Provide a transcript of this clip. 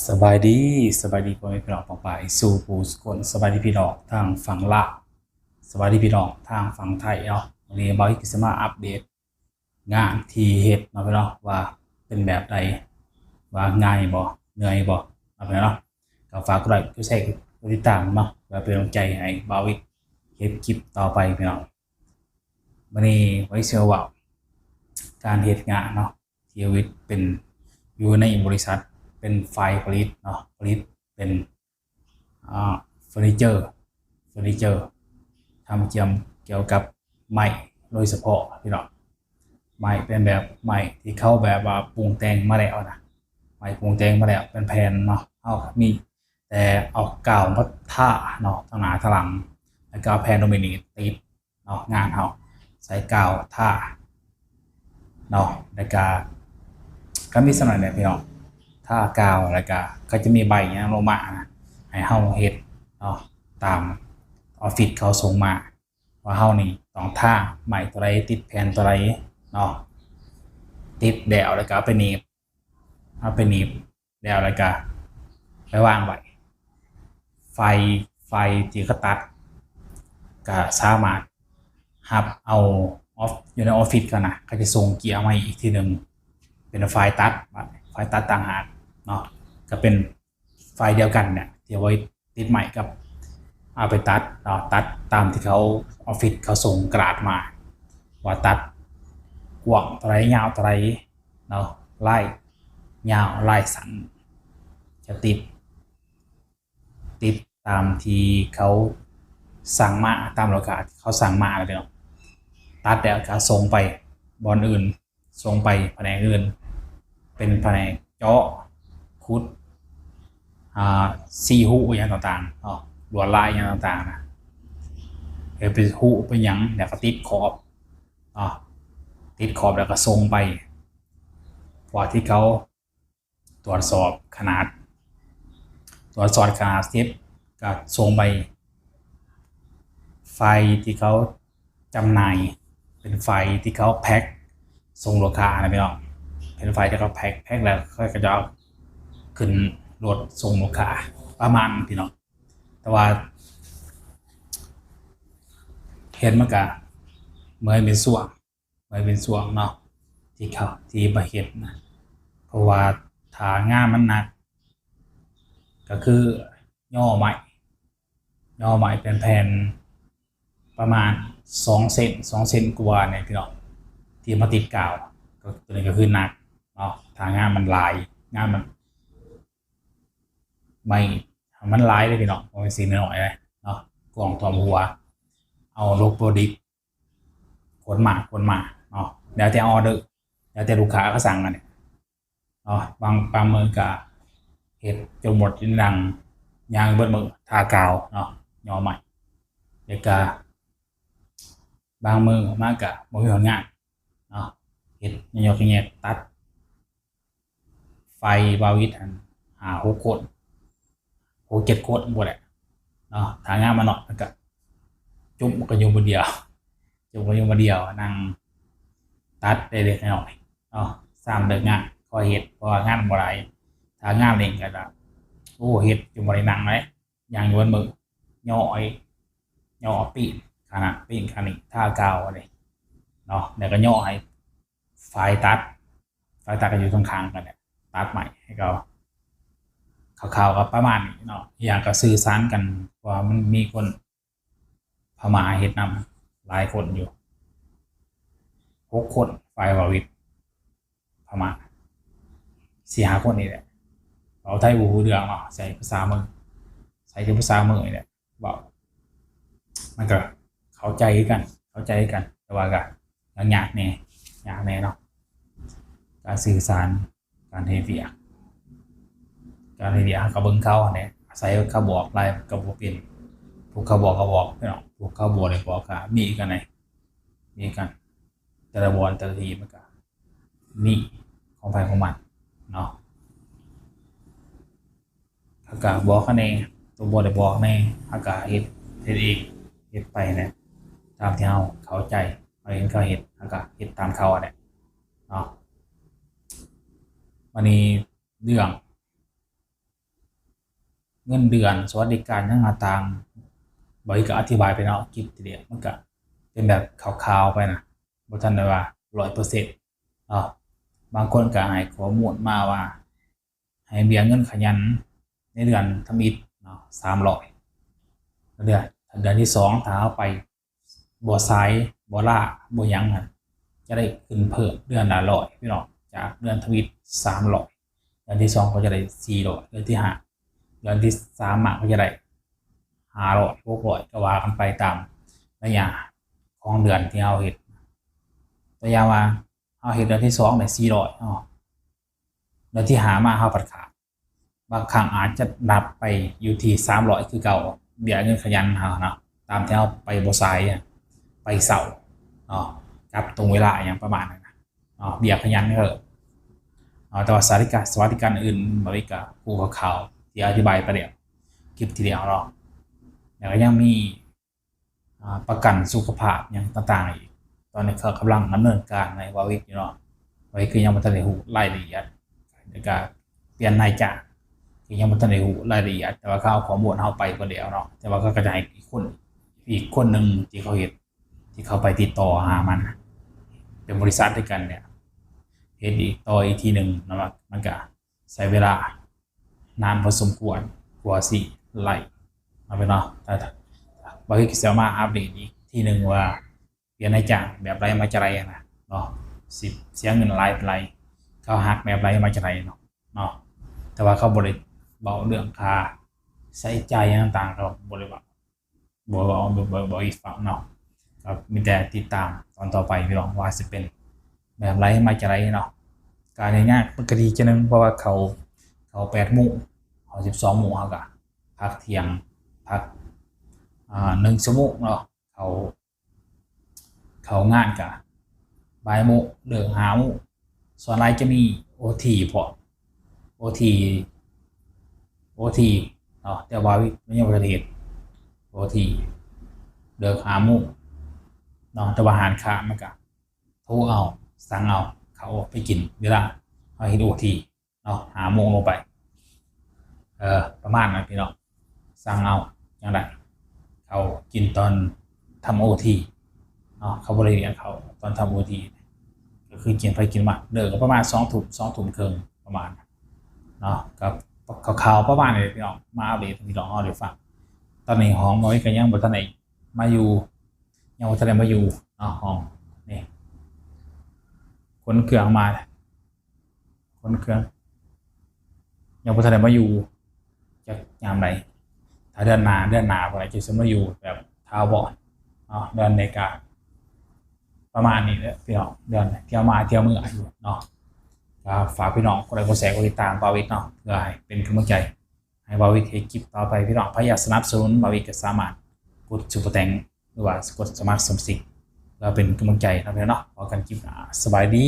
สบายดีพ่อแม่พี่น้องปองไปสู่ผู้สกลสบายดีพี่น้องทางฝั่งลาวสบายดีพี่น้องทางฝั่งไทยเนาะวันนี้บอยกิสมาอัปเดตงานที่เฮ็ดเนาะพี่น้องว่าเป็นแบบใดว่าง่ายบ่เหนื่อยบ่เนาะพี่น้องก็ฝากกดไลค์กดแชร์กดติดตามเนาะเพื่อเป็นกำลังใจให้บอยเฮ็ดคลิปต่อไปพี่น้องวันนี้ไว้เชื่อว่าการเฮ็ดงานเนาะชีวิตเป็นอยู่ในบริษัทเป็นฝ่ายผลิตเนาะผลิตเป็นเฟอร์นิเจอร์ทำเกี่ยวกับไม้โดยเฉพาะพี่น้องไม้เป็นแบบไม้ที่เขาแบบว่าปรุงแต่งมาแล้วนะไม้ปรุงแต่งมาแล้วเป็นแผ่นเนาะเอามีแต่เอากาวมาท่าเนาะทั้งหน้าทั้งหลังแล้วก็แผ่นโดมินีติดเนาะงานเขาใส่กาวท่าเนาะแล้วก็มีสำหรับเนี่ยพี่น้องท่ากาวแล้วก็จะมีใบเนี้ยลงมานะให้เฮาเฮ็ดเนาะตามออฟฟิศเขาส่งมาว่าเฮานี่ต้องท่าใหม่ตัวใดติดแผ่นตัวใดเนาะติดแดวแล้วก็เอาไปหนีบแดวแล้วก็ไปวางไว้ไฟที่เขาตัดก็สามารถหับเอาอยู่ในออฟฟิศกันนะก็จะส่งเกียร์มาอีกทีหนึ่งเป็นไฟตัดต่างหากเนาะก็เป็นไฟเดียวกันเนี่ยที่ไว้ติดใหม่กับเอาไปตัดเนาะตัดตามที่เขาออฟฟิศเขาส่งกระดาษมาว่าตัดกว้างเท่าไรยาวเท่าไรเนาะไล่ยาวไล่สั้นจะติดตามที่เขาสั่งมาตามโลกาเขาสั่งมาเลยเนาะตัดแล้วก็ส่งไปบอลอื่นส่งไปแผนกอื่นเป็นแผนกเจาะคุดซีหูอย่างต่างๆลวดลายอย่างต่างๆนะเป็นหูเป็นอย่างแล้วก็ติดขอบแล้วก็ส่งไปพอที่เขาตรวจสอบขนาดเซฟก็ส่งไปไฟที่เขาจำหน่ายเป็นไฟที่เขาแพ็คส่งลูกค้านะพี่น้องเป็นไฟที่เขาแพ็คแล้วก็จะเอาขึ้นรถส่งลูกค้าประมาณพี่น้องแต่ว่าเห็นมันก็เมื่อเป็นส่วงเนาะที่มาเห็นนะเพราะว่าทางานมันหนักก็คือย่อใหม่เป็นแผ่นประมาณ2 เซนกว่าเนี่ยพี่น้องที่มาติดกาวก็ตัวนี้ก็คือหนักเนาะทางานมันลายงานมันลายเลยพี่น้องมันเป็นสีหน่อยเลยเนาะกล่องทอมหัวเอาโลโปรดิกขนมาเนาะแล้วแต่ออเดอร์แล้วแต่ลูกค้าก็สั่งกันเนี่ยเนาะบางมือก็เห็ดจนหมดจนดังยางเบิดมือทากาวเนาะย่อใหม่เด็กกาบางมือมากกะบ่มีผลงานเนาะเห็ดยอกเงี้ยตัดไฟบาวิท6 โคตร7 โคตรหมดแหละเนาะทางงานมาหน่อยแล้วก็จุ่มก็อยู่คนเดียวนั่งตัดเล็กๆน้อยๆเนาะสร้างเลิกงานก็เห็ดเพราะงานบ่ได้ทางงานเล่นก็จะโอ้เห็ดอยู่บ่ได้นั่งเลยอย่างอยู่บนมือย่อปีนขนาดท่ากาวอะไรเนาะแล้วก็ย่อให้ไฟตัดก็อยู่ตรงข้างกันเนี่ยตัดใหม่ให้เขาข่าวๆกับประมาณนี้เนาะอย่างก็สื่อสารกันว่ามันมีคนพม่าเฮ็ดนำหลายคนอยู่6 คนฝ่ายวาวิทพม่า4-5 คนนี่แหละเราไทยบูเรื่องเนาะใช้ภาษามือนี่แหละบอกมันก็เข้าใจกันแต่ว่าก็ยังยากแน่เนาะการสื่อสารการเฮเวียก็เบิ่งเขาเนี่ยอาศัยเขาบอกอะไรก็บ่เป็นพวกเขาบอกพี่น้องพวกเขาบอกเลยบอกก็มีกันแต่ละวันแต่ละทีมันก็มีของไผของมันเนาะเขาก็บอกกันเองตัวบ่ได้บอกแน่เขาก็เฮ็ดเองเฮ็ดไปเนี่ยตามที่เราเข้าใจเราเห็นเขาเฮ็ดเขาก็เฮ็ดตามเขาเนี่ยเนาะวันนี้เรื่อง เงินเดือนสวัสดิการต่างๆบริก็อธิบายไปเนาะคลิปทีเดียวมันก็เป็นแบบข่าวๆไปนะบ่ทันได้ว่า100%เนาะบางคนก็ให้ข้อมูลมาว่าให้เบี้ยเงินขยันในเดือนทำอิฐเนาะ300เดือนเดือนที่2ถ้าเอาไปบ่สายบ่ล่าบ่หยังอะจะได้ขึ้นเพิ่มเดือนละ100พี่น้องจากเดือนทำอิฐ300เดือนที่2ก็จะได้400เดือนที่5เดือนที่3ก็จะได้500 600ก็ว่ากันไปตามระยะของเดือนที่เราเฮ็ดตัวอย่างว่าเราเฮ็ดเดือนที่2ได้400เนาะเดือนที่5มาเราผัดขาดบางครั้งอาจจะนับไปอยู่ที่300คือเก่าเบี้ยเงินขยันเราเนาะตามที่เราไปบ่สายไปเสาร์เนาะกับตรงเวลาอย่างประมาณนั้นนะเนาะเบี้ยขยันก็แต่ว่าสวัสดิการอื่นบริการผู้ข่าวที่อธิบายไปเดียวคลิปทีเดียวเนาะแล้วก็ยังมีประกันสุขภาพอย่างต่างๆอีกตอนนี้เขากำลังดำเนินการในวาวิกอยู่เนาะวาวิกคือยังไม่ทันได้รู้รายละเอียดในการเปลี่ยนนายจ้างคือยังไม่ทันได้รู้รายละเอียดแต่ว่าเขาเอาข้อมูลเข้าไปคนเดียวเนาะแต่ว่าก็กระจายอีกคนหนึ่งที่เขาเห็นที่เขาไปติดต่อหามันเป็นบริษัทด้วยกันเนี่ยเห็นอีกต่ออีกทีหนึ่งนะมันก็ใช้เวลานานพอสมควรกว่าสิไล่เอาไปเนาะแต่บางทีก็จะมาอัปเดตอีกทีหนึ่งว่าเปลี่ยนนายจ้างแบบไรมาจะไรนะเนาะสิเสียเงินไรเป็นไรเขาหักแบบไรมาจะไรเนาะแต่ว่าเขาบริเบาเรื่องค่าใช้จ่ายต่างๆเขาบริบอกอีกฝั่งเนาะครับมีแต่ติดตามตอนต่อไปพี่น้องว่าจะเป็นแบบไรมาจะไรเนาะการง่ายๆปกติจะนึงเพราะว่าเขา8 โมงเขา12 โมงเขาก็พักเที่ยงพัก1 ชั่วโมงเนาะเขางานกับบ่ายโมงเลิก5 โมงส่วนไรจะมีโอทีพอโอทีเนาะแต่ว่าไม่ยังประเทศโอทีเลิก5 โมงเนาะแต่ว่าอาหารค้ามันก็โทรเอาสั่งเอาเขาไปกินเวลาเขาเห็นโอทีเนาะ5 โมงลงไปประมาณนั้นพี่น้องสั่งเอาอย่างไรเขากินตอนทำโอทีเนาะเขาบริเวณเขาตอนทำโอทีก็คือกินไปกินมาเดินก็ประมาณ2 ทุ่มครึ่งประมาณเนาะกับข่าวประมาณนี้พี่น้องมาอัปเดตพี่น้องเอาเดี๋ยวฟังตอนนี้ห้องน้อยกันยังบนท่านไหนมาอยู่ยังบนท่านไหนมาอยู่เนาะห้องนี่คนเครื่องมาคนเครื่องยังบนท่านไหนมาอยู่จะยามไหนถ้าเดือนหนาพอจะสมมาอยู่แบบท้าวบอดเนาะเดือนในกาประมาณนี้เลยพี่น้องเดือนเที่ยวมาเที่ยวเมื่ออยู่เนาะฝากพี่น้องกดไลค์กดแชร์กดติดตามบาวิกเนาะเพื่อให้เป็นกำลังใจให้บาวิกให้คลิปต่อไปพี่น้องพยายามสนับสนุนบาวิกก็สามารถกดซุปเปอร์แตงหรือว่ากดสมัครสมสิกเพื่อเป็นกำลังใจนะพี่น้องพอกันคลิปสบายดี